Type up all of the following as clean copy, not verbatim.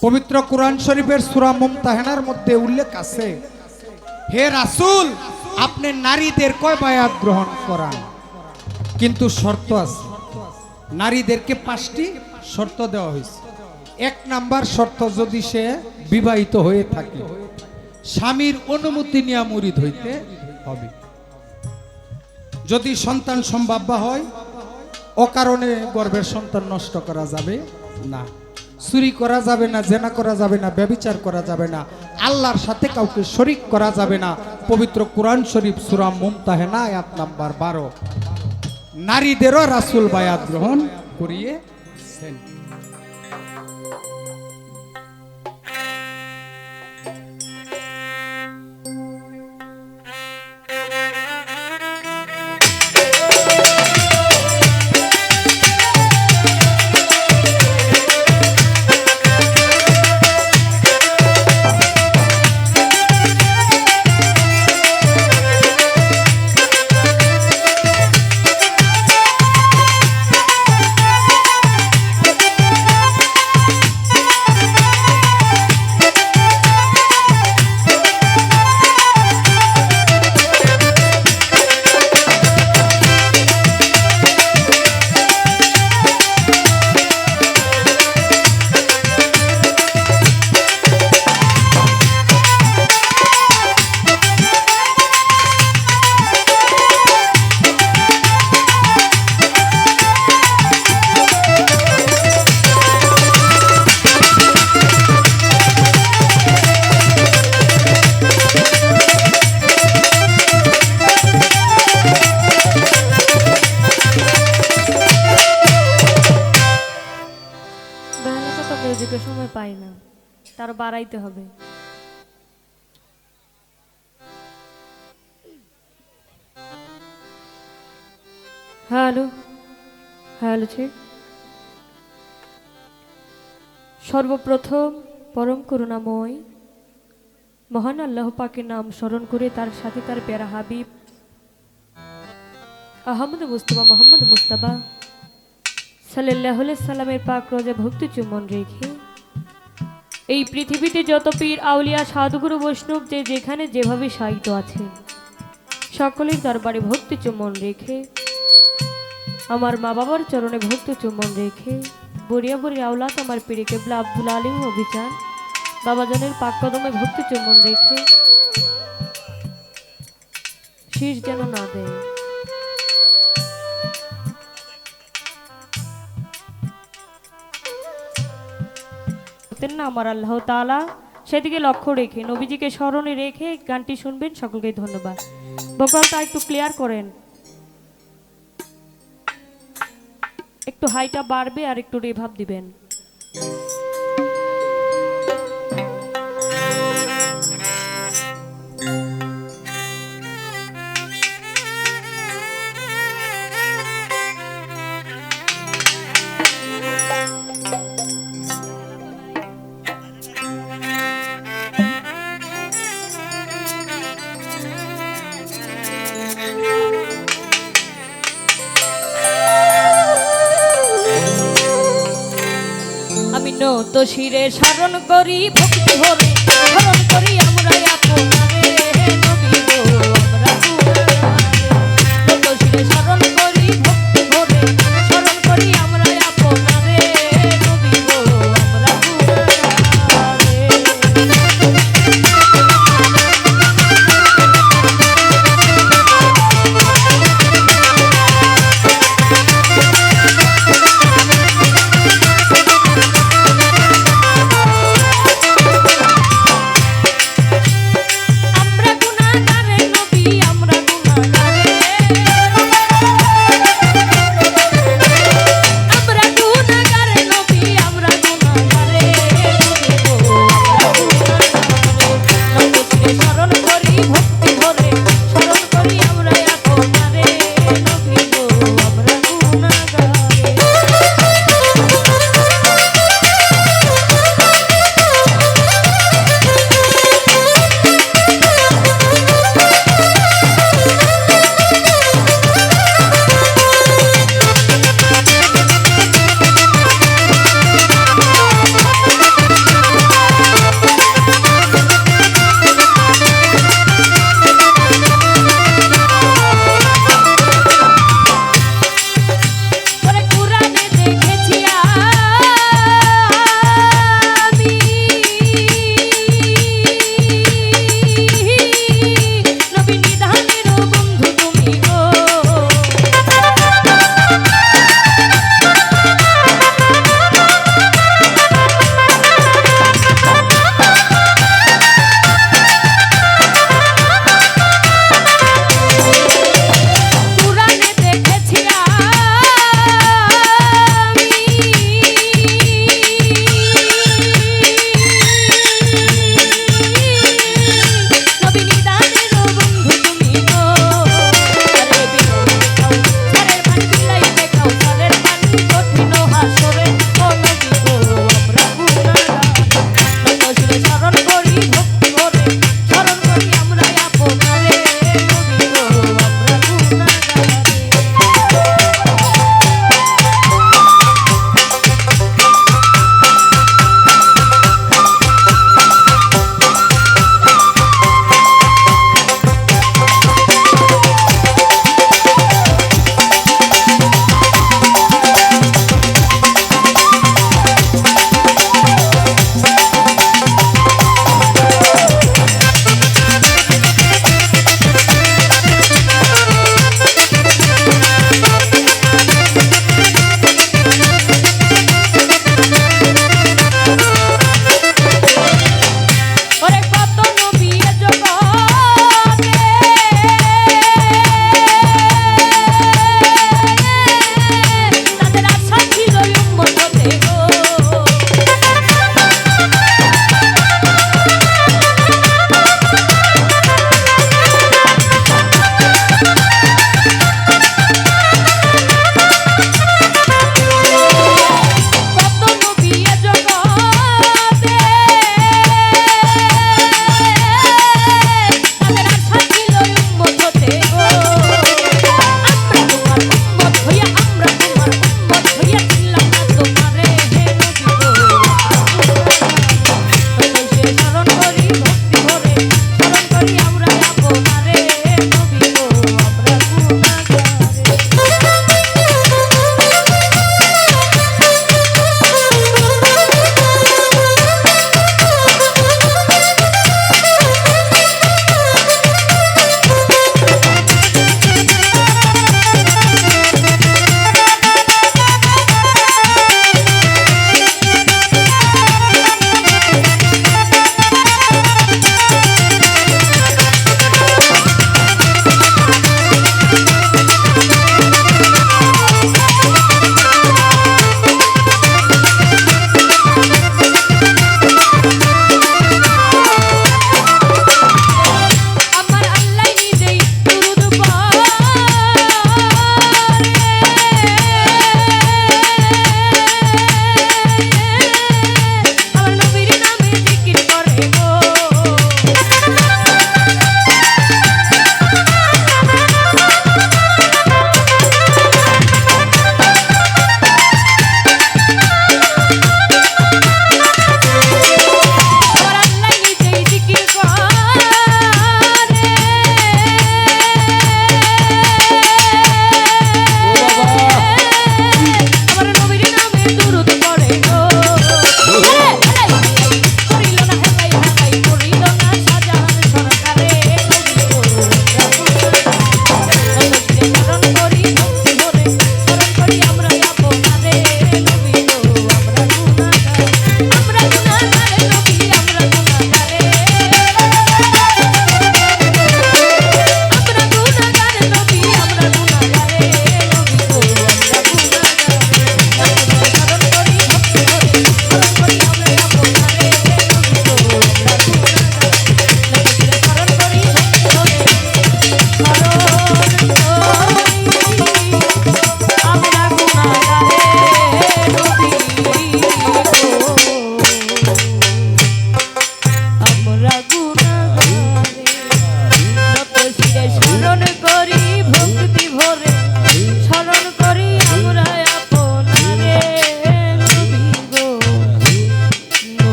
পবিত্র কুরআন শরীফের সূরা মুমতাহানার মধ্যে উল্লেখ আছে, হে রাসূল আপনি নারীদের কয় বায়াত গ্রহণ করান, কিন্তু শর্ত আছে। নারীদেরকে 5টি শর্ত দেওয়া হয়েছে। 1 নাম্বার শর্ত, যদি সে বিবাহিত হয়ে থাকে স্বামীর অনুমতি নিয়ে মুরিদ হইতে হবে। যদি সন্তান সম্ভাব্য হয় অকারণে গর্ভের সন্তান নষ্ট করা যাবে না, চুরি করা যাবে না, জেনা করা যাবে না, ব্যভিচার করা যাবে না, আল্লাহর সাথে কাউকে শরীক করা যাবে না। পবিত্র কুরআন শরীফ সূরা মুমতাহানা আয়াত নাম্বার 12। নারীদেরও রাসূল বায়াত গ্রহণ করিয়েছেন। সময় পাই না, তার বাড়াইতে হবে। Hello hello check. সর্বপ্রথম পরম করুণাময় মহান আল্লাহ পাকের নাম স্মরণ করে তার সাথে তার প্যারা হাবিব আহমদ মুস্তাফা মোহাম্মদ মুস্তাফা সাল্লাল্লাহু আলাইহি সাল্লামের পাক রোজা ভক্তি চুম্বন রেখে এই পৃথিবীতে যত পীর আউলিয়া সাধুগুরু বৈষ্ণব যে যেখানে যেভাবে শায়িত আছেন সকলের দরবারে ভক্তি চুম্বন রেখে, আমার মা বাবার চরণে ভক্তি চুম্বন রেখে, বড়িয়া বড়িয়া আওলাদ আমার পীর কেবলা আব্দুল আলিম অভিযান বাবাজানের পাক কদমে ভক্তি চুম্বন রেখে শীষ যেন না দেয়। না আমার আল্লাহ তাআলা সেদিকে লক্ষ্য রেখে নবীজিকে স্মরণে রেখে গানটি শুনবেন। সকলকে ধন্যবাদ। ভোকালটা একটু ক্লিয়ার করেন, একটু হাইটা বাড়বে আর একটু রিভাব দিবেন। তো শিরে স্মরণ করি ভক্তি ভরে স্মরণ করি আমরা আপনারে নবী গো আমরা তো শিরে স্মরণ করি ভক্তি ভরে স্মরণ করি আমরা আপনারে নবী গো আমরা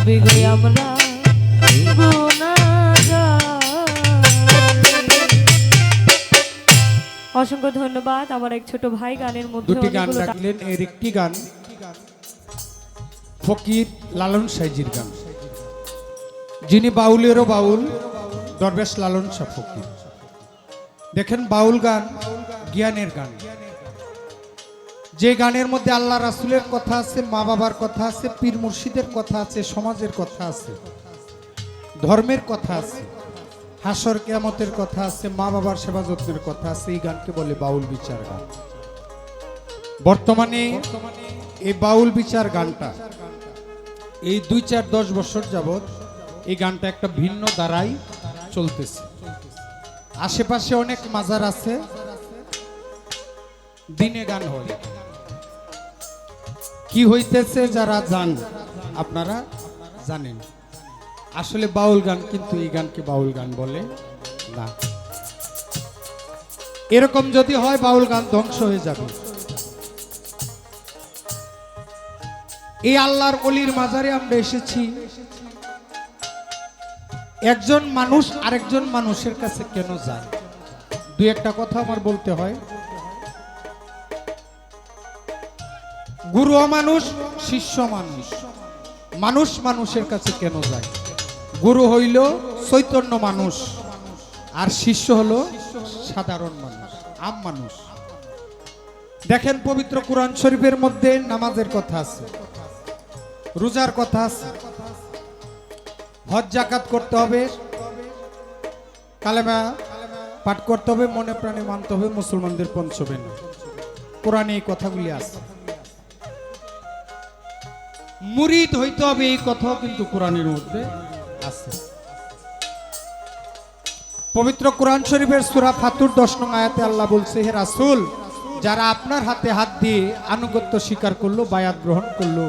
সবই গো আমরা গুনাহগার। অসংখ্য ধন্যবাদ। আমার এক ছোট ভাই গানের মধ্যে দুটি গান অনেকগুলো রাখলেন, এর একটি গান ফকির লালন সাইজির গান, যিনি বাউলেরও বাউল, দরবেশ লালন শাহ ফকির। দেখেন, বাউল গান জ্ঞানের গান, যে গানের মধ্যে আল্লাহ রাসূলের কথা আছে, মা বাবার কথা আছে, পীর মুর্শিদের কথা আছে, সমাজের কথা আছে, ধর্মের কথা আছে, হাসর কিয়ামতের কথা আছে, মা বাবার সেবা যত্নের কথা আছে, এই গানকে বলে বাউল বিচার গান। বর্তমানে এই বাউল বিচার গানটা এই 2-4-10 বছর যাবৎ এই গানটা একটা ভিন্ন ধারায় চলতেছে। আশেপাশে অনেক মাজার আছে, দিনে গান হয়। কি হইতেছে যারা জান, আপনারা জানেন। আসলে বাউল গান, কিন্তু এই গানকে বাউল গান বলে না। এরকম যদি হয়, বাউল গান ধ্বংস হয়ে যাবে। এই আল্লাহর ওলির মাজারে আমরা এসেছি, একজন মানুষ আরেকজন মানুষের কাছে কেন যায়? দুই একটা কথা আমার বলতে হয়। গুরু মানুষ, শিষ্য মানুষ, মানুষ মানুষের কাছে কেন যায়? গুরু হইল চৈতন্য মানুষ, আর শিষ্য হলো সাধারণ মানুষ, আম মানুষ। দেখেন, পবিত্র কুরআন শরীফের মধ্যে নামাজের কথা আছে, রোজার কথা আছে, হজ জাকাত করতে হবে, কালেমা পাঠ করতে হবে, মনে প্রাণে মানতে হবে মুসলমানদের পঞ্চবেন। কোরআনে এই কথাগুলি আছে। মুরিদ হইতে হবে, এই কথাও কিন্তু কোরআনের মধ্যে আছে। পবিত্র কোরআন শরীফের সূরা ফাতুর 10 নং আয়াতে আল্লাহ বলছে, হে রাসূল, যারা আপনার হাতে হাত দিয়ে আনুগত্য স্বীকার করলো, বায়াত গ্রহণ করলো,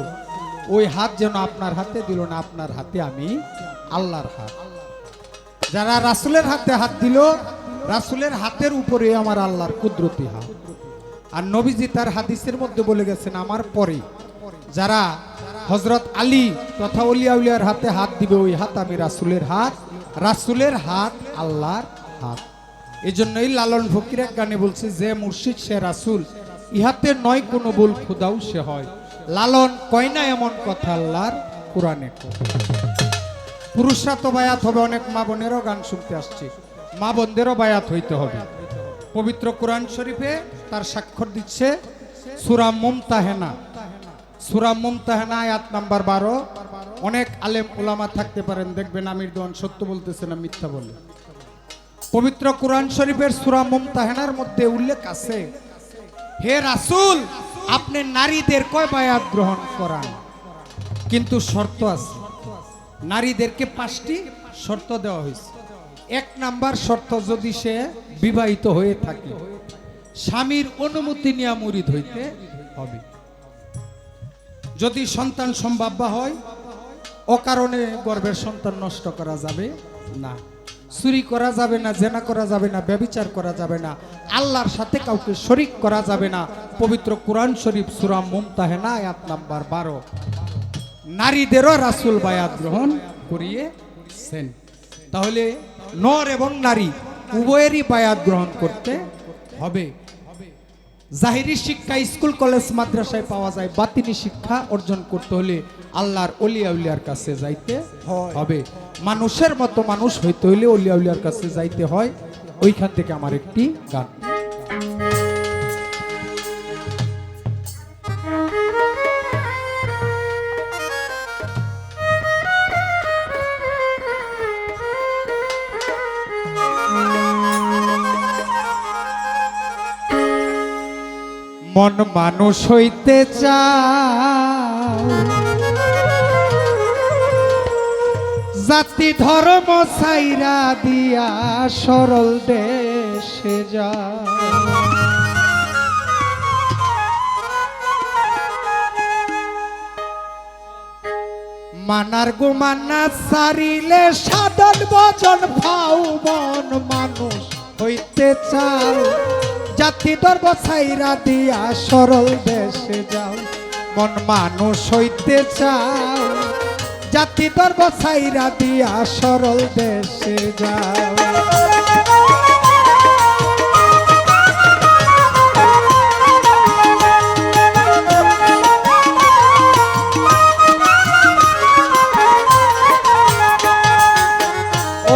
ওই হাত যেন আপনার হাতে দিল না, আপনার হাতে আমি আল্লাহর হাত। যারা রাসূলের হাতে হাত দিল, রাসূলের হাতের উপরে আমার আল্লাহর কুদরতি হাত। আর নবীজি তার হাদিসের মধ্যে বলে গেছেন, আমার পরে যারা হযরত আলী তথা ওলিয়া উলিয়ার হাতে হাত দিবে, ওই হাত আমি রাসূলের হাত, রাসূলের হাত আল্লাহর হাত। এজন্যই লালন ফকির এক গানে বলছে, যে মুর্শিদ সে রাসূল, ইহাতে নয় কোনো ভুল, খুদাও সে হয়। লালন কয় না এমন কথা আল্লাহর কোরআনে। পুরুষরা তো বায়াত হবে, অনেক মা বোনেরও গান শুনতে আসছে, মা বোনদেরও বায়াত হইতে হবে। পবিত্র কোরআন শরীফে তার স্বাক্ষর দিচ্ছে সূরা মুমতাহানা, সূরা মুমতাহানা আয়াত নাম্বার 12। অনেক আলেম ওলামা থাকতে পারেন, দেখবেন আমির দোয়ান সত্য বলতেছে না মিথ্যা বলে। পবিত্র কোরআন শরীফের সূরা মুমতাহানার মধ্যে উল্লেখ আছে, হে রাসূল, আপনি নারীদের কয় বায়াত গ্রহণ করান, কিন্তু শর্ত আছে। নারীদেরকে 5টি শর্ত দেওয়া হয়েছে। 1 নাম্বার শর্ত, যদি সে বিবাহিত হয়ে থাকে, স্বামীর অনুমতি নিয়ে মুরিদ হইতে হবে। যদি সন্তান সম্ভাব্য হয়, অকারণে গর্ভের সন্তান নষ্ট করা যাবে না, চুরি করা যাবে না, জেনা করা যাবে না, ব্যভিচার করা যাবে না, আল্লাহর সাথে কাউকে শরীক করা যাবে না। পবিত্র কোরআন শরীফ সূরা মুমতাহানা আয়াত নাম্বার 12। নারীদেরও রাসূল বায়াত গ্রহণ করিয়েছেন। তাহলে নর এবং নারী উভয়েরই বায়াত গ্রহণ করতে হবে। জাহিরি শিক্ষা স্কুল কলেজ মাদ্রাসায় পাওয়া যায়, বাতিনি শিক্ষা অর্জন করতে হলে আল্লাহর ওলিয়া উলিয়ার কাছে যাইতে হবে। মানুষের মতো মানুষ হইতে হলে ওলিয়া উলিয়ার কাছে যাইতে হয়। ওইখান থেকে আমার একটি গান। মন মানুষ হইতে চাও, জাতি ধর্ম ছাইরা দিয়া সরল দেশে যাও। মানার গুমানা সারিলে সাধন ভজন পাও। মন মানুষ হইতে চাও, জাতি ধর্ম ছাইরা দিয়া সরল দেশে যাও। মন মানুষ হইতে চাও, জাতি ধর্ম ছাইরা দিয়া সরল দেশে যাও।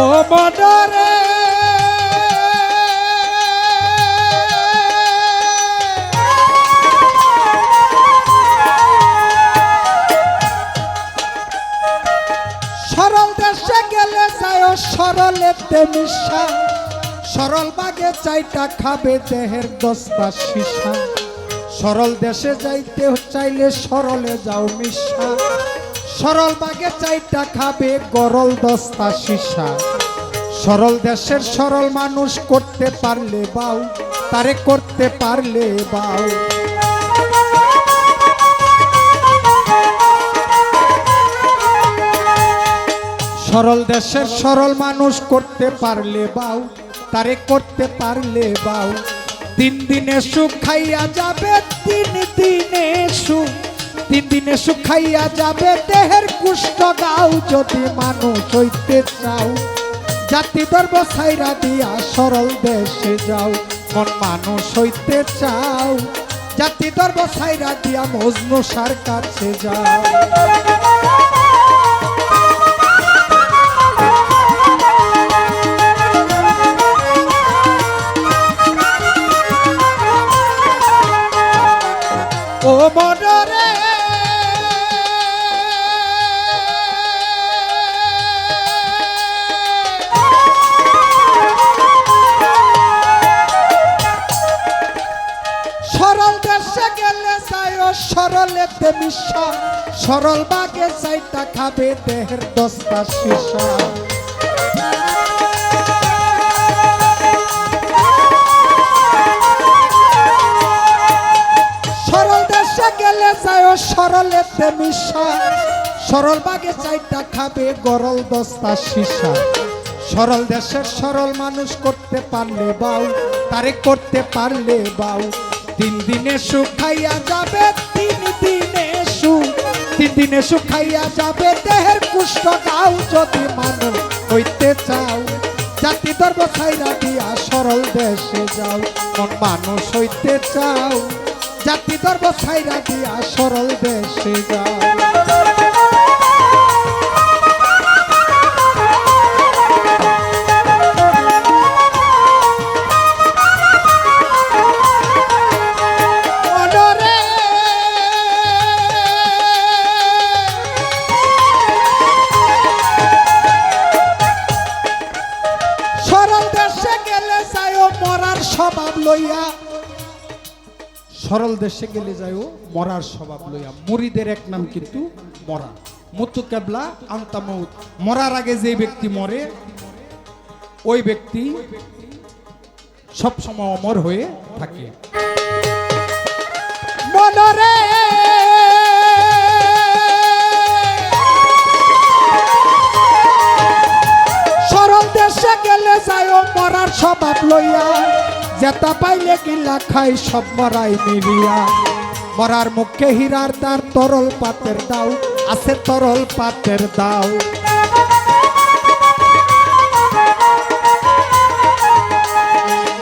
ও মনরে সরল দেশে গেলে যায় সরলেতে মিশা, সরল বাগে চাইটা খাবে দেহের দস্তা শিশা। সরল দেশে যাইতে চাইলে সরলে যাও মিশা, সরল বাগে চাইটা খাবে গরল দস্তা শিশা। সরল দেশের সরল মানুষ করতে পারলে বাউ, তারে করতে পারলে বাউ। সরল দেশের সরল মানুষ করতে পারলে বাউ, তারে করতে পারলে বাউ। দিন দিনে সুখ খাইয়া যাবে, দিন দিনে সুখ, দিন দিনে সুখ খাইয়া যাবে দেহের কুষ্ঠ গাও। যদি মানুষ হইতে চাও জাতি ধর্ম ছাইরা দিয়া সরল দেশে যাও। মন মানুষ হইতে চাও জাতি ধর্ম ছাইরা দিয়া মজনু সার কাছে যাও। ও মনরে সরল দেশে গেলে যায় সরলেতে মিশা, সরল বাগে চাইটা খাবে দেহের দস্তা শিশা। সরল দেশে গেলে যায় সরলেতে মিশা, সরল বাগে চাইটা খাবে গরল দস্তা শিশা। সরল দেশের সরল মানুষ করতে পারলে বাউ, তারে করতে পারলে বাউ। দিন দিনে সুখ খাইয়া যাবে, দিন দিনে সুখ, দিন দিনে সুখ খাইয়া যাবে দেহের কুষ্ঠ গাও। যদি মানুষ হইতে চাও জাতি ধর্ম ছাইরা দিয়া সরল দেশে যাও। মন মানুষ হইতে চাও জাতি ধর্ম ছাইরা দিয়া সরল দেশে যাও। সরল দেশে গেলে যায় মরার স্বভাব লইয়া, সরল দেশে গেলে যায় মরার স্বভাব লইয়া। মুরিদের এক নাম কিন্তু মরা, মুতু কেবলা আন্তা মউত। মরার আগে যে ব্যক্তি মরে ওই ব্যক্তি সবসময় অমর হয়ে থাকে। মনরে সরল দেশে গেলে যায় মরার স্বভাব লইয়া, যেটা পাইলে গিলা খাই সব মরাই মিলিয়া। মরার মুখে হীরার তার তরল পাতের দাও, আছে তরল পাতের দাও।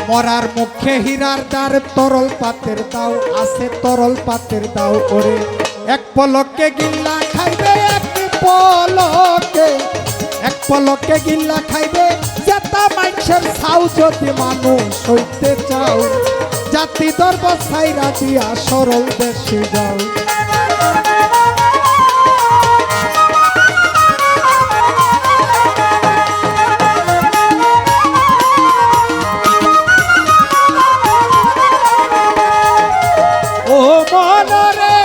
মরার মুখে হীরার দ্বার তরল পাতের দাও, আছে তরল পাতের দাও। ওরে এক পলকে গিল্লা খাইবে, এক পলকে, এক পলকে গিল্লা খাইবে যেটা মানুষের ছাও। যদি মানুষ হইতে চাও জাতি ধর্ম ছাইরা দিয়া সরল দেশে যাও। ও মনরে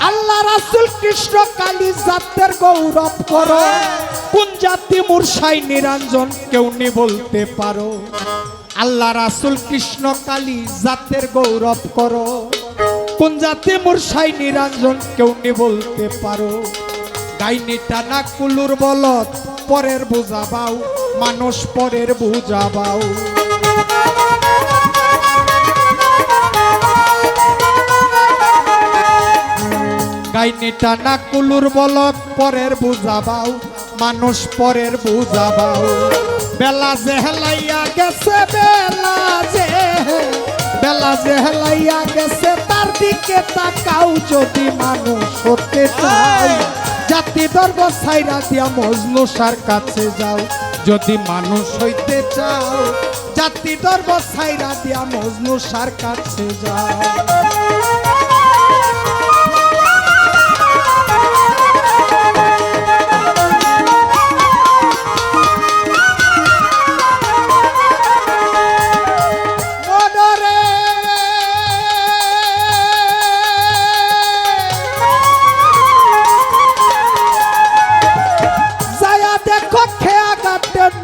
আল্লাহ রাসূল কৃষ্ণ কালী জাতের গৌরব করো। কোন জাতি মূর্ছায় নিরঞ্জন কেউ নি বলতে পারো। আল্লাহ রাসূল কৃষ্ণ কালী জাতের গৌরব করো। কোন জাতি মূর্ছায় নিরঞ্জন কেউ নি বলতে পারো। গাইনি টানা কুলুর বলত পরের বোঝা বাউ, মানুষ পরের বুঝাবাও। গাইনি টানা কুলুর বলক পরের বুঝাবাও, মানুষ পরের বুঝাবাও। বেলা যে হেলাইয়া গেছে, বেলা যে হেলাইয়া গেছে, তার দিকে তাকাও যদি মানুষ হতে চাই। জাতি ধর্ম ছাইরা দিয়া মজনুসার কাছে যাও যদি মানুষ হইতে চাও। জাতি ধর্ম ছাইরা দিয়া মজনুসার কাছে যাও।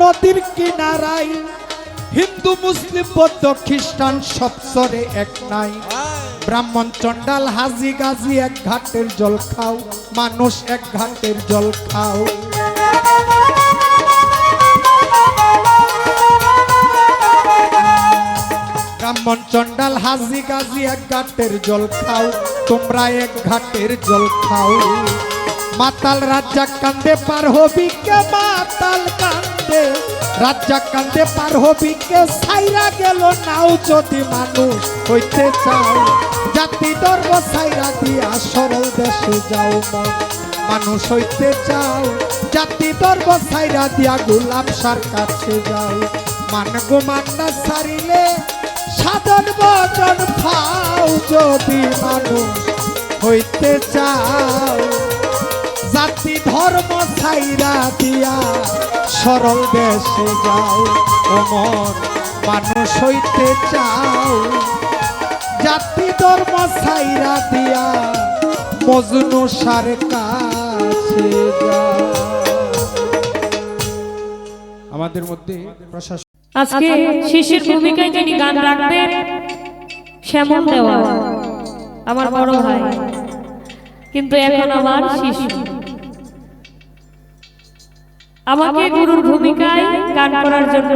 নদীর কিনারাই হিন্দু মুসলিম বৌদ্ধ খ্রিস্টান সব সরে এক নাই। ব্রাহ্মণ চন্ডাল হাজি গাজি এক ঘাটের জল খাও, মানুষ এক ঘাটের জল খাও। ব্রাহ্মণ চন্ডাল হাজি গাজি এক ঘাটের জল খাও, তোমরা এক ঘাটের জল খাও। মাতাল রাজ্জাক কান্দে পার হবি কে, মাতাল কান্দে রাজ্জাক কান্দে পার হবি কে, ছাইরা গেল নাও যদি মানুষ হইতে চাও। জাতি ধর্ম ছাইরা দিয়া সরল দেশে যাও, মানুষ হইতে চাও। জাতি ধর্ম ছাইরা দিয়া গোলাপ সার কাছে যাও। মান গো মান না ছাড়িলে সাধন বচন পাও যদি মানুষ হইতে চাও। জাতি ধর্ম ছাইরা দিয়া সরল দেশে যাও, ওমন মানুষ হইতে চাও। জাতি ধর্ম ছাইরা দিয়া মজনু সার কাছে যাও। আমাদের মধ্যে প্রশাসন আজকে শিশির ভূমিকায় যিনি গান রাখবেন শ্যামল দেওয়া আমার বড় ভাই, কিন্তু এখন আমার শিশু। আমাকে গুরুর ভূমিকায় গান করার জন্য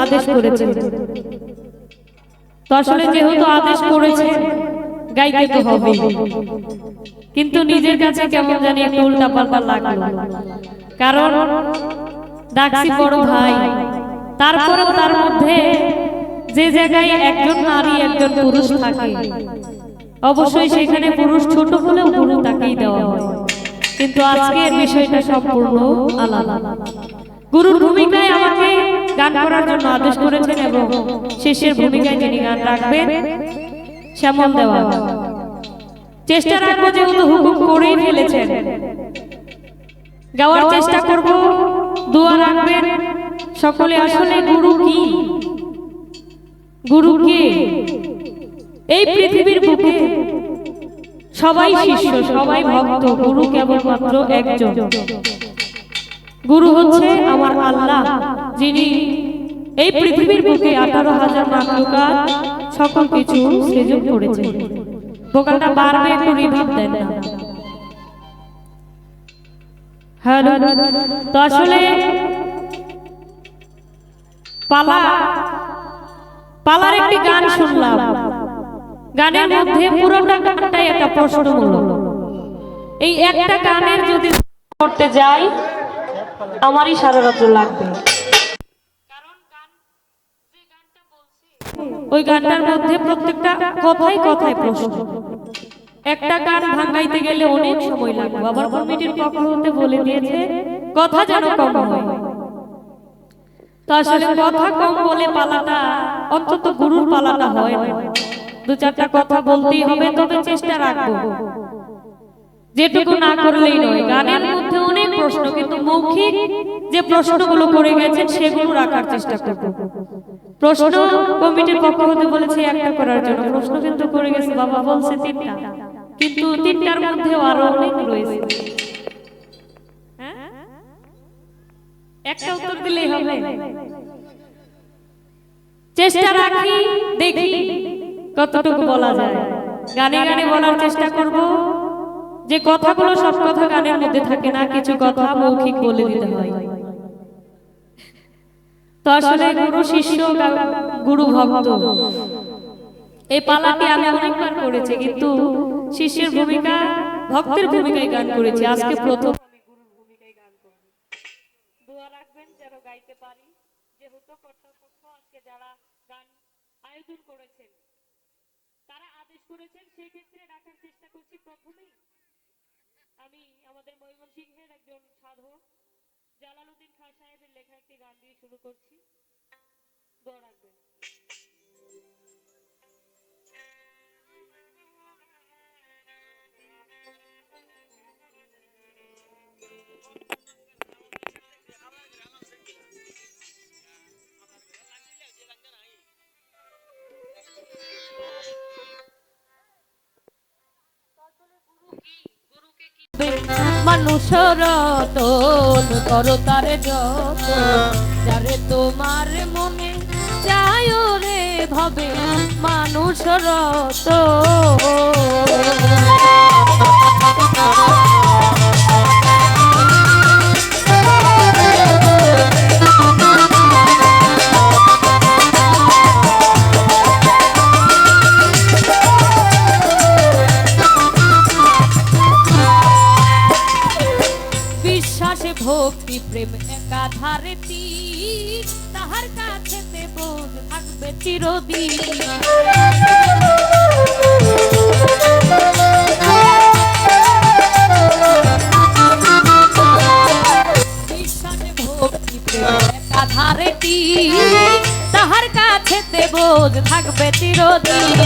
আদেশ করেছে। তো আসলে যেহেতু আদেশ করেছে গাইতে তো হবে, কিন্তু নিজের কাছে কেমন জানি একটা উল্টা পাল্টা লাগলো। কারণ ডাকছি বড় ভাই, তারপরেও তার মধ্যে যে জায়গায় একজন নারী একজন পুরুষ থাকে, অবশ্যই সেখানে পুরুষ ছোট হলেও গুরু তাকেই দেওয়া হয়। কিন্তু আজকের বিষয়টা সম্পূর্ণ আলাদা। গুরুর ভূমিকায় আমাকে গান করার জন্য আদেশ করেছেন এবং শেষের ভূমিকায় যিনি গান রাখবেন শ্যামল দেওয়া। চেষ্টা রাখবো, যেহেতু হুকুম করেই ফেলেছেন, গাওয়ার চেষ্টা করব। দোয়া রাখবেন সকলে। আসলে গুরু কি, গুরু কে? এই পৃথিবীর বুকে সবাই শিষ্য, সবাই ভক্ত, গুরু কেবলমাত্র একজন। গুরু হচ্ছে আমার আল্লাহ, যিনি এই পৃথিবীর বুকে 18,000 মাখলুকাত সকল কিছু সৃজন করেছেন। বোকালটা বারবার একটু রিভাব দেন না। হ্যালো, তো আসলে পালার একটি গান শুনলাম। গানের মধ্যে পুরোটা গানটাই একটা প্রশ্নমূলক। এই একটা গানের যদি করতে যাই আমারই সারা রাত লাগবে। ওই গানটার মধ্যে প্রত্যেকটা কথাই কথায় প্রশ্ন। একটা গান ভাঙাইতে গেলে অনেক সময় লাগবে। আবার কমিটির পক্ষ হতে বলে দিয়েছে কথা যেন কম হয়। তো আসলে কথা কম বলে পালাটা, অন্তত গুরুর পালাটা হয় না। দু চারটা কথা বলতেই হবে, তবে চেষ্টা রাখবো যেটুকু না করলেই নয়। গানের মধ্যে অনেক প্রশ্ন, কিন্তু মৌখিক যে প্রশ্নগুলো করে গেছেন সেগুলো রাখার চেষ্টা করব। প্রশ্ন কমিটির পক্ষ হতে বলেছে একটা করার জন্য, প্রশ্ন কিন্তু করে গেছে বাবা বলছে 3টা, কিন্তু 3টার মধ্যেও আরো অনেক রয়েছে। একটা উত্তর দিলেই হবে। চেষ্টা রাখি, দেখি কতটুকু বলা যায়। গানে গানে বলার চেষ্টা করব। যে কথাগুলো সব কথা গানের মধ্যে থাকে না, কিছু কথা মৌখিক বলে দিতে হয়। তো আসলে গুরু শিষ্য গুরু ভক্ত এই পালাটি আমি অনেকবার করেছি, কিন্তু শিষ্যের ভূমিকা ভক্তের ভূমিকায় গান করেছি। আজকে প্রথম আমি গুরুর ভূমিকায় গান করব। দোয়া রাখবেন যেন গাইতে পারি। যেহেতু কর্তৃপক্ষ আজকে যারা গান আয়োজন করেছেন তারা আদেশ করেছেন, সেক্ষেত্রে রাখার চেষ্টা করছি। প্রথমেই আমি আমাদের ময়মনসিংহের একজন সাধক জালালউদ্দিন খান সাহেবের লেখা একটি গান দিয়ে শুরু করছি। দোয়া রাখবেন। মানুষের রতন করো তারে যত, যারে তোমার মনে চায় রে ভাবে মানুষের বিশ্বাসে ভক্তি প্রেম একাধারে তীর, তাহার কাছে বোধ থাকবে চিরদিন। বিশ্বাসে ভক্তি প্রেম একাধারে তীর, তাহার কাছে বোধ থাকবে চিরদিন।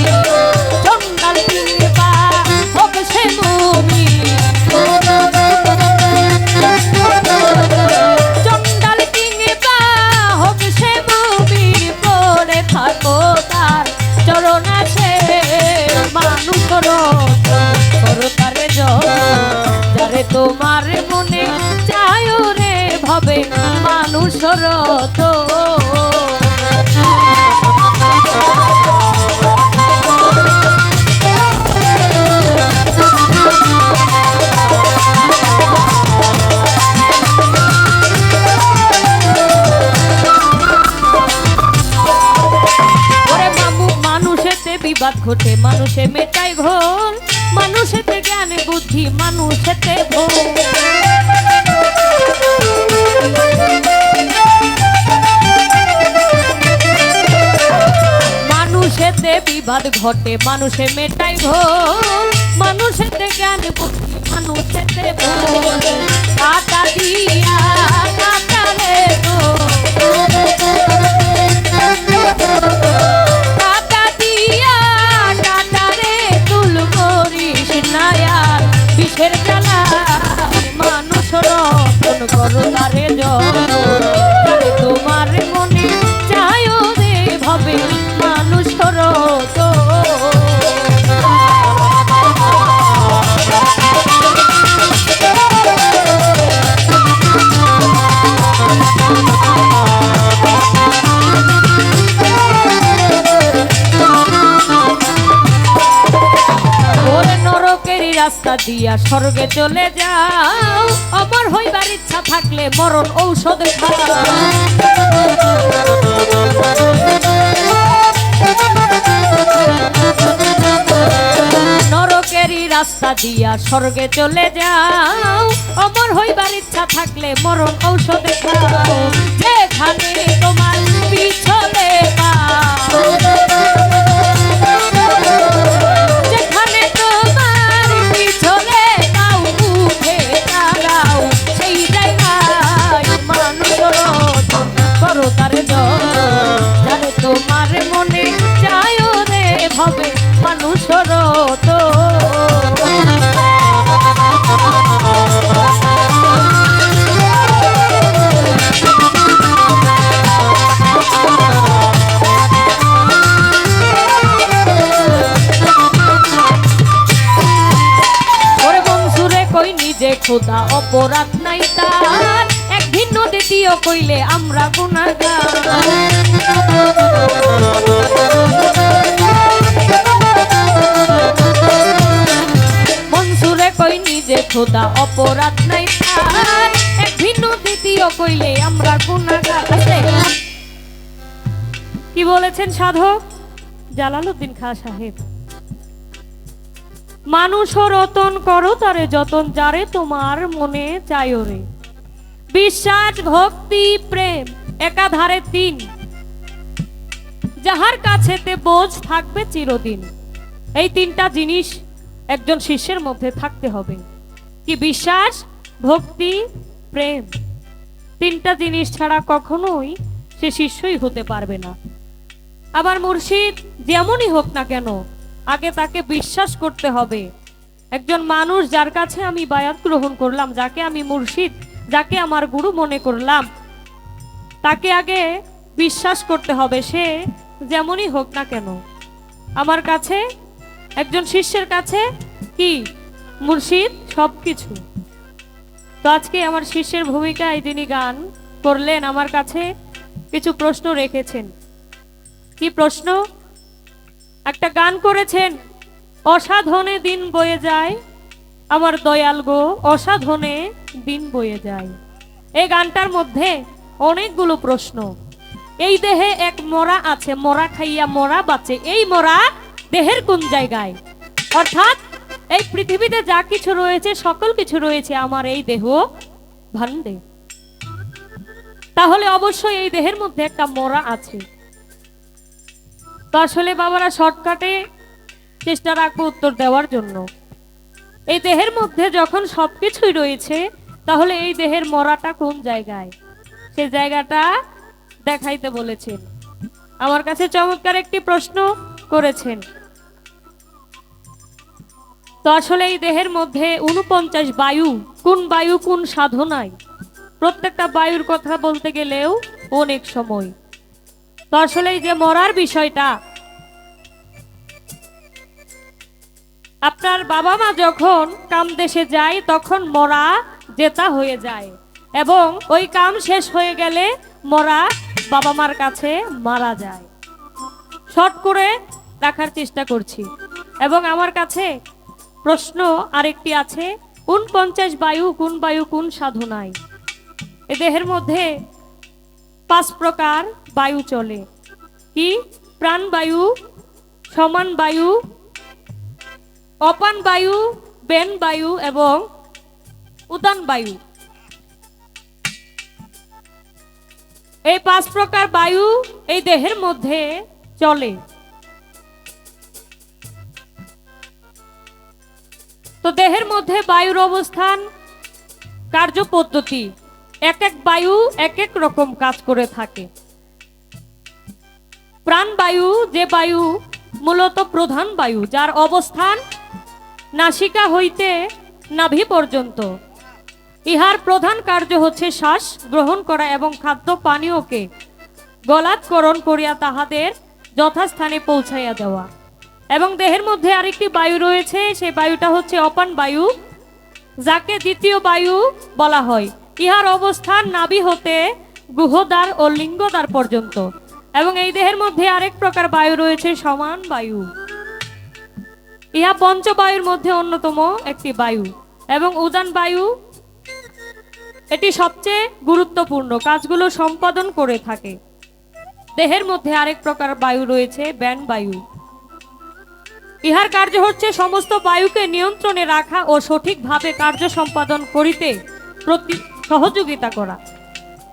চন্ডাল কৃপা হোক সে মুমিন, চন্ডাল কিংবা হোক সে মুমিন, পড়ে থাকো তার চরণ আছে। মানুষ করো তারে যারে তোমার মনে চায় রে ভাবে মানুষ তো। বিবাদ ঘটে মানুষে মেটাই ঘোর, মানুষেতে জ্ঞানে বুদ্ধি মানুষেতে ভোর। মানুষেতে বিবাদ ঘটে মানুষে মেটাই ঘোর, মানুষেতে জ্ঞান বুদ্ধি মানুষেতে ভোর। কাটা দিয়া কাটালে গো, বিষের জ্বালা মানুষ রতন করো তারে যারে তোমার মনে চায় রে ভাবে মানুষ রতন। রাস্তা দিয়া স্বর্গে চলে যাও, অমর হইবার ইচ্ছা থাকলে মরণ ঔষধ খাও। নরকেরই রাস্তা দিয়া স্বর্গে চলে যাও, অমর হইবার ইচ্ছা থাকলে মরণ ঔষধ খাও। যেখানে তোমার পিছলে পাও, তারে যারে তোমার মনে চায় রে ভাবে মানুষ তো। ওরে বংশুরে কই নিজে খোদা অপরাধ নাই তার, এক ভিন্ন দ্বিতীয় কইলে আমরা গুনাহগার। মনসুরে কই নিজে খোদা অপরাধ নাই তার, এক ভিন্ন দ্বিতীয় কইলে আমরা গুনাহগার। কি বলেছেন সাধক জালালউদ্দিন খাঁ সাহেব? মানুষ রতন করো তারে যতন, যারে তোমার মনে চাই রে। বিশ্বাস ভক্তি প্রেম একাধারে তিন, যাহার কাছেতে বোঝ থাকবে চিরদিন। এই তিনটা জিনিস একজন শিষ্যের মধ্যে থাকতে হবে। কি? বিশ্বাস, ভক্তি, প্রেম। তিনটা জিনিস ছাড়া কখনোই সে শিষ্যই হতে পারবে না। আবার মুর্শিদ যেমনই হোক না কেন, আগে তাকে বিশ্বাস করতে হবে। একজন মানুষ যার কাছে আমি বায়াত গ্রহণ করলাম, যাকে আমি মুর্শিদ, যাকে আমার গুরু মনে করলাম, তাকে আগে বিশ্বাস করতে হবে। সে যেমনই হোক না কেন আমার কাছে, একজন শিষ্যের কাছে কি মুর্শিদ সবকিছু। তো আজকে আমার শিষ্যের ভূমিকায় যিনি গান করলেন, আমার কাছে কিছু প্রশ্ন রেখেছেন। কি প্রশ্ন? একটা গান করেছেন, অসাধনে দিন বয়ে যায় আমার দয়াল গো, অসাধনে দিন বয়ে যায়। এই গানটার মধ্যে অনেকগুলো প্রশ্ন। এই দেহে এক মরা আছে, মরা খাইয়া মরা বাঁচে, এই মরা দেহের কোন জায়গায়? অর্থাৎ এই পৃথিবীতে যা কিছু রয়েছে সকল কিছু রয়েছে আমার এই দেহ ভাণ্ডে। তাহলে অবশ্যই এই দেহের মধ্যে একটা মরা আছে। তো আসলে বাবারা শর্টকাটে চেষ্টা রাখবো উত্তর দেওয়ার জন্য। এই দেহের মধ্যে যখন সবকিছুই রয়েছে, তাহলে এই দেহের মরাটা কোন জায়গায়? সেই জায়গাটা দেখাইতে বলেছেন। আমার কাছে চমৎকার একটি প্রশ্ন করেছেন। তো আসলে এই দেহের মধ্যে 49 বায়ু, কোন বায়ু কোন সাধনায়? প্রত্যেকটা বায়ুর কথা বলতে গেলেও অনেক সময়। তো আসলে এই যে মরার বিষয়টা, আপনার বাবা মা যখন কাম দেশে যায় তখন মরা জেতা হয়ে যায়, এবং ওই কাম শেষ হয়ে গেলে মরা বাবা মার কাছে মারা যায়। শর্ট করে রাখার চেষ্টা করছি। এবং আমার কাছে প্রশ্ন আরেকটি আছে, 49 বায়ু কোন সাধনায়? এ দেহের মধ্যে 5 প্রকার বায়ু চলে। কি? প্রাণবায়ু, সমান বায়ু, অপান বায়ু, বেন বায়ু এবং উদান বায়ু। এই 5 প্রকার বায়ু এই দেহের মধ্যে চলে। তো দেহের মধ্যে বায়ুর অবস্থান, কার্য পদ্ধতি, এক এক বায়ু এক এক রকম কাজ করে থাকে। প্রাণবায়ু যে বায়ু মূলত প্রধান বায়ু, যার অবস্থান নাসিকা হইতে নাভি পর্যন্ত। ইহার প্রধান কার্য হচ্ছে শ্বাস গ্রহণ করা এবং খাদ্য পানীয়কে গলাৎকরণ করিয়া তাহাদের যথাস্থানে পৌঁছাইয়া দেওয়া। এবং দেহের মধ্যে আরেকটি বায়ু রয়েছে, সেই বায়ুটা হচ্ছে অপান বায়ু, যাকে দ্বিতীয় বায়ু বলা হয়। ইহার অবস্থান নাভি হতে গুহদ্বার ও লিঙ্গদ্বার পর্যন্ত। এবং এই দেহের মধ্যে আরেক প্রকার বায়ু রয়েছে সমান বায়ু। ইহা পঞ্চবায়ুর মধ্যে অন্যতম একটি বায়ু। এবং উদান বায়ু, এটি সবচেয়ে গুরুত্বপূর্ণ, কাজগুলো সম্পাদন করে থাকে। দেহের মধ্যে আরেক প্রকার বায়ু রয়েছে ব্যান বায়ু। ইহার কার্য হচ্ছে সমস্ত বায়ুকে নিয়ন্ত্রণে রাখা ও সঠিকভাবে কার্য সম্পাদন করিতে সহযোগিতা করা।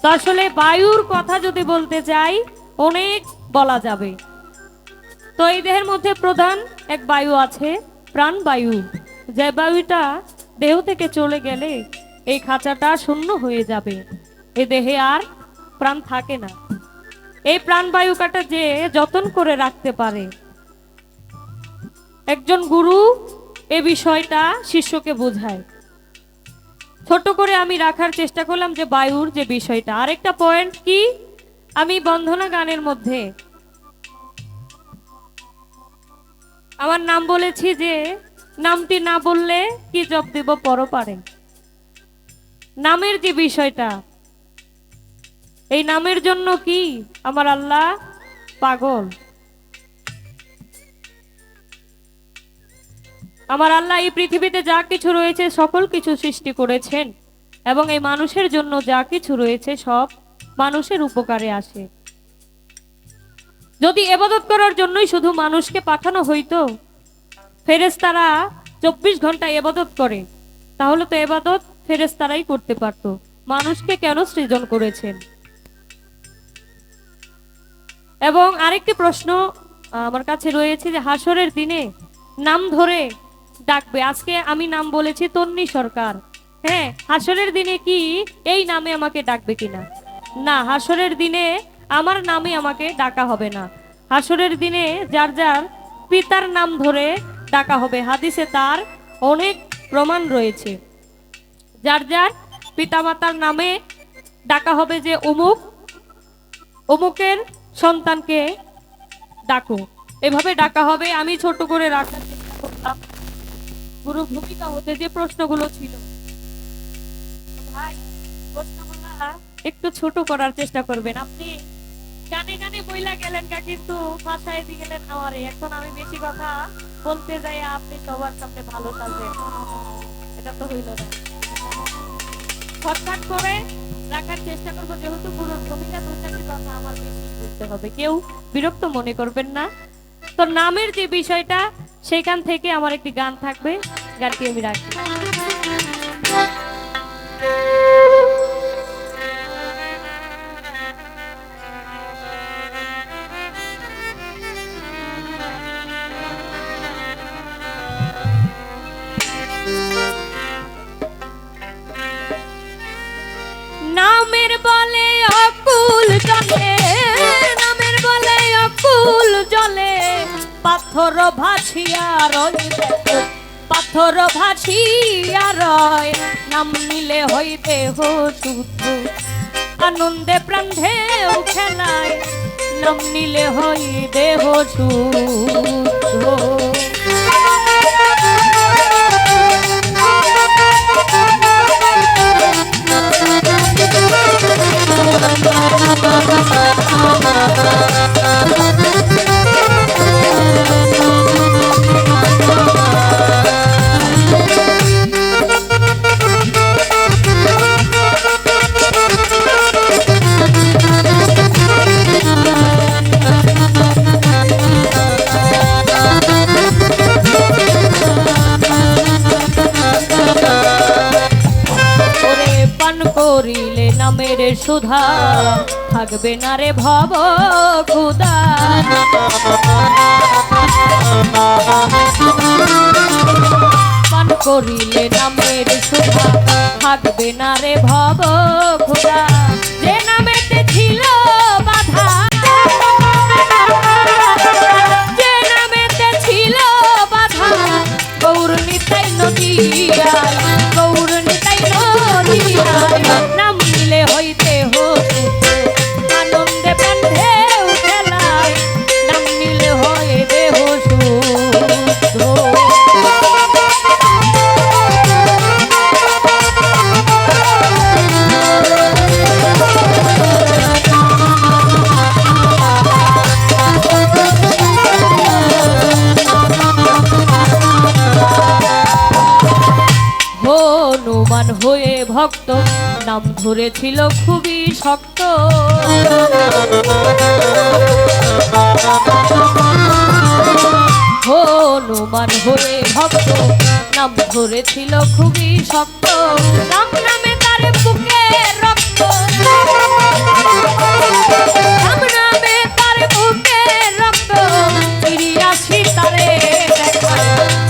তো আসলে বায়ুর কথা যদি বলতে চাই অনেক বলা যাবে। তো এই দেহের মধ্যে প্রধান এক বায়ু আছে প্রাণবায়ু, যে বায়ুটা দেহ থেকে চলে গেলে এই খাঁচাটা শূন্য হয়ে যাবে, এই দেহে আর প্রাণ থাকে না। এই প্রাণবায়ুটা যে যতন করে রাখতে পারে, একজন গুরু এ বিষয়টা শিষ্যকে বোঝায়। ছোট করে আমি রাখার চেষ্টা করলাম যে বায়ুর যে বিষয়টা। আরেকটা পয়েন্ট কি, আমি বন্ধনা গানের মধ্যে আমার নাম বলেছি যে নামটি না বললে কি জব দেব পরপারে। নামের যে বিষয়টা, এই নামের জন্য কি আমার আল্লাহ পাগল। আমার আল্লাহ এই পৃথিবীতে যা কিছু রয়েছে সকল কিছু সৃষ্টি করেছেন, এবং এই মানুষের জন্য যা কিছু রয়েছে সব মানুষের উপকারে আসে। যদি এবাদত করার জন্যই শুধু মানুষকে পাঠানো হইতো, ফেরেশতারা 24 ঘন্টা এবাদত করে, তাহলে তো এবাদত ফেরেশতারাই করতে পারতো। মানুষকে কেন সৃজন করেছেন? এবং আরেকটি প্রশ্ন আমার কাছে রয়েছে যে হাসরের দিনে নাম ধরে ডাকবে। আজকে আমি নাম বলেছি তন্নি সরকার, হ্যাঁ, হাসরের দিনে কি এই নামে আমাকে ডাকবে কিনা? না, হাসরের দিনে আমার নামে আমাকে ডাকা হবে না। হাসরের দিনে যার যার পিতার নাম ধরে ডাকা হবে। হাদিসে তার অনেক প্রমাণ রয়েছে। যার যার পিতামাতার নামে ডাকা হবে যে অমুক অমুকের সন্তানকে ডাকো, এভাবে ডাকা হবে। আমি ছোট করে রাখার চেষ্টা করলাম পুরো ভূমিকা হতে যে প্রশ্নগুলো ছিল। ভাই, প্রশ্নগুলো একটু ছোট করার চেষ্টা করবেন। আপনি গানে গানে বইলা গেলেন কিন্তু ভাষায় দিয়ে গেলেন আমারে। এখন আমি বেশি কথা বলতে যাই, আপনি সবার সামনে ভালো সাজেন, এটা তো হইল না। হঠাৎ করে রাখার চেষ্টা করবো, যেহেতু পুরো ভূমিকা দুটাকে কথা আমার বেশি বুঝতে হবে, কেউ বিরক্ত মনে করবেন না। তো নামের যে বিষয়টা, সেখান থেকে আমার একটি গান থাকবে, গানটি আমি রাখি। নামের বলে অকুল জলে, নামের বলে অকুল জলে, পাথর ভাসিয়া রয়, পাথর ভাসিয়া রয়। নাম নিলে হইতে শুদ্ধ, আনন্দে প্রাণে খেলায়। নাম নিলে হই দেহ শুদ্ধ। করিলে নামের সুধা, থাকবে না রে ভব ক্ষুধা। পান করিলে নামের সুধা, থাকবে না রে ভব ক্ষুধা। যে নামেতে ছিল বাধা, যে নামেতে ছিল বাধা, গৌর নিতাই নদিয়ায়, গৌর নিতাই নদিয়ায়। নাম নিলে হইতে আনন্দে প্রাণে খেলায়। নাম নিলে হয় দেহ শুদ্ধ। হনুমান হয়ে ভক্ত, নাম ধরেছিল খুবই শক্ত। হনুমান হয়ে ভক্ত, নাম ধরেছিল খুবই শক্ত। রাম নামে তার বুকে রক্ত, রাম নামে তার বুকে রক্ত। চিড়িয়াছি তারে দেখা,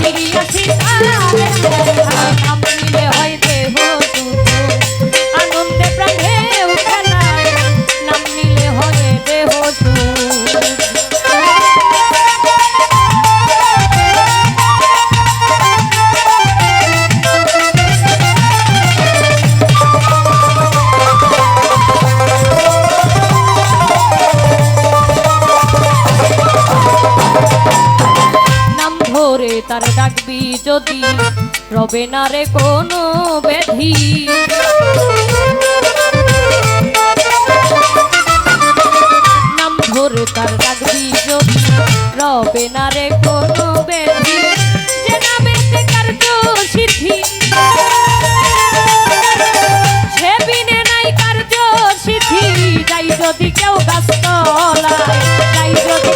চিড়িয়াছি তারে দেখা। নাম নিলে হয় দেহ শুদ্ধ, আনন্দে প্রাণে খেলায়। নাম নিলে হয় দেহ শুদ্ধ। তার ডাকবি যদি, রবে না রে কোনো ব্যাধি। নাম ধরে তার ডাকবি যদি, রবে না রে কোনো ব্যাধি। যে নামেতে কার্য সিদ্ধি, সে বিনে নাই কার্য সিদ্ধি। যাই যদি কেউ গাছতলায়, যাই যদি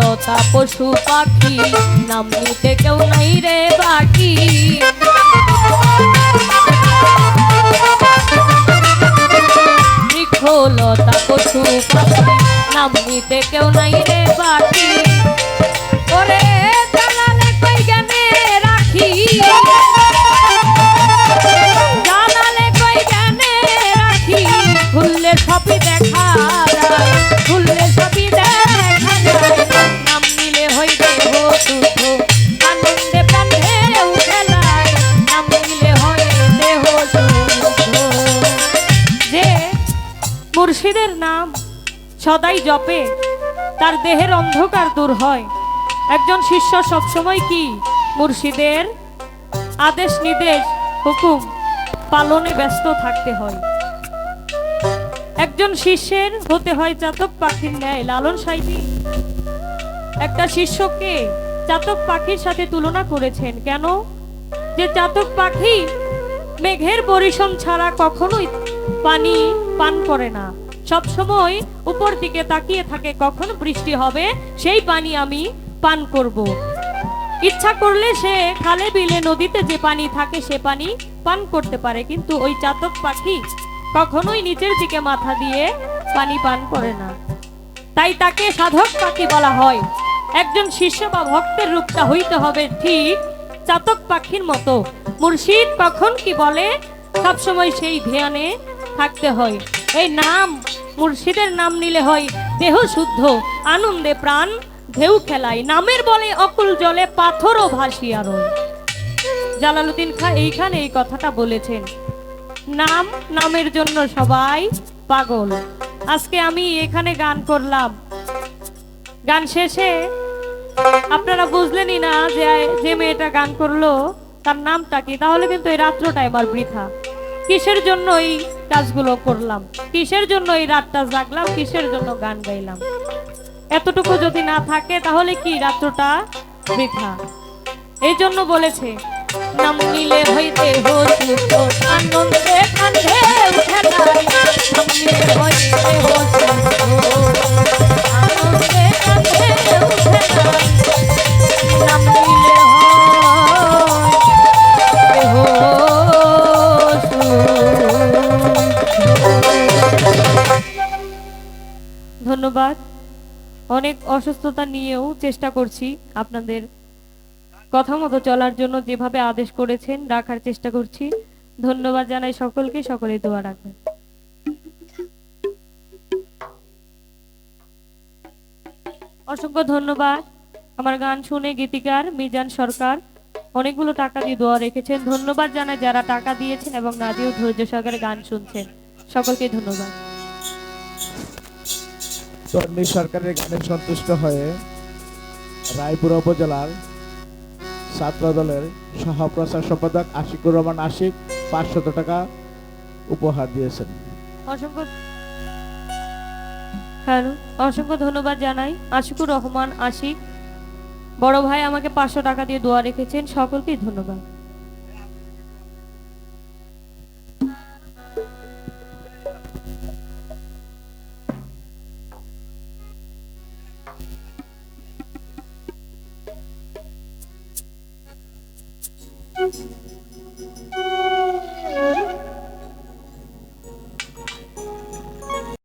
লতা পশু পাখি নাম নিতে কেউ নাই রে বাকি। বৃক্ষ লতা পশু পাখি নাম নিতে কেউ নাই রে বাকি। ওরে জানালে কই জ্ঞানে রাখি, জানালে কই জ্ঞানে রাখি, ভুললে সবই দেখা যায়, ভুললে সবই দেখা যায়। নাম নিলে হইবে হো শুদ্ধ, আনন্দে প্রাণে উঠেলায়, নাম নিলে হয় দেহ শুদ্ধ। যে মুর্শিদের নাম সদাই জপে তার দেহের অন্ধকার দূর হয়। একজন শিষ্য সবসময় কি মুর্শিদের আদেশ নির্দেশ হুকুম পালনে ব্যস্ত থাকতে হয়। একজন শিষ্যের হতে হয় চাতক পাখির ন্যায় লালন সাইতি। একটা শিষ্যকে চাতক পাখির সাথে তুলনা করেছেন। কেন? যে চাতক পাখি মেঘের পরিশম ছাড়া কখনোই পানি পান করে না, সব সময় উপর দিকে তাকিয়ে থাকে কখন বৃষ্টি হবে, সেই পানি আমি পান করব। ইচ্ছা করলে সে খালে বিলে নদীতে যে পানি থাকে সে পানি পান করতে পারে, কিন্তু ওই চাতক পাখি কখনোই নিচের দিকে মাথা দিয়ে পানি পান করে না। তাই তাকে সাধক পাখি বলা হয়। একজন শিষ্য বা ভক্তের রূপটা হইতে হবে ঠিক চাতক পাখির মতো। মুর্শিদ কখন কি বলে সবসময় সেই ধ্যানে থাকতে হয়। এই নাম মুর্শিদের নাম নিলে হয় দেহ শুদ্ধ, আনন্দে প্রাণ ঢেউ খেলায়, নামের বলে অকুল জলে পাথরও ভাসিয়া রয়। জালালউদ্দিন খাঁ এইখানে এই কথাটা বলেছেন। নাম, নামের জন্য সবাই পাগল। আজকে আমি এখানে গান করলাম, গান শেষে আপনারা বুঝলেনই না যে যে মেয়েটা গান করলো তার নামটা কি, তাহলে কিন্তু এই রাত্রটা আমার বৃথা। কিসের জন্য এই কাজগুলো করলাম, কিসের জন্য এই রাতটা জাগলাম, কিসের জন্য গান গাইলাম, এতটুকু যদি না থাকে তাহলে কি রাত্রটা বৃথা। এই জন্য বলেছে নাম নিলে হইতে হসুত আনন্দে কাঁধে উঠে নাই, নাম নিলে হইতে হসুত আনন্দে কাঁধে উঠে নাই, নাম নিলে ধন্যবাদ। অনেক অসুস্থতা নিয়েও চেষ্টা করছি আপনাদের কথা মতো চলার জন্য, যেভাবে আদেশ করেছেন রাখার চেষ্টা করছি। ধন্যবাদ জানাই সকলকে, সকলে দোয়া রাখবেন। অসংখ্য ধন্যবাদ। আমার গান শুনে গীতিকার মিজান সরকার অনেকগুলো টাকা দিয়ে দোয়া রেখেছেন। ধন্যবাদ জানাই যারা টাকা দিয়েছেন এবং না দিয়েও ধৈর্য সহকারে গান শুনছেন, সকলকে ধন্যবাদ। চন্ডী সরকারের গানে সন্তুষ্ট হয়ে রায়পুর উপজেলার ছাত্র দলের সহপ্রচার সম্পাদক আশিকুর রহমান আশিক 500 টাকা উপহার দিয়েছেন। অসংখ্য ধন্যবাদ জানাই আশিকুর রহমান আশিক বড় ভাই, আমাকে 500 টাকা দিয়ে দোয়া রেখেছেন, সকলকেই ধন্যবাদ।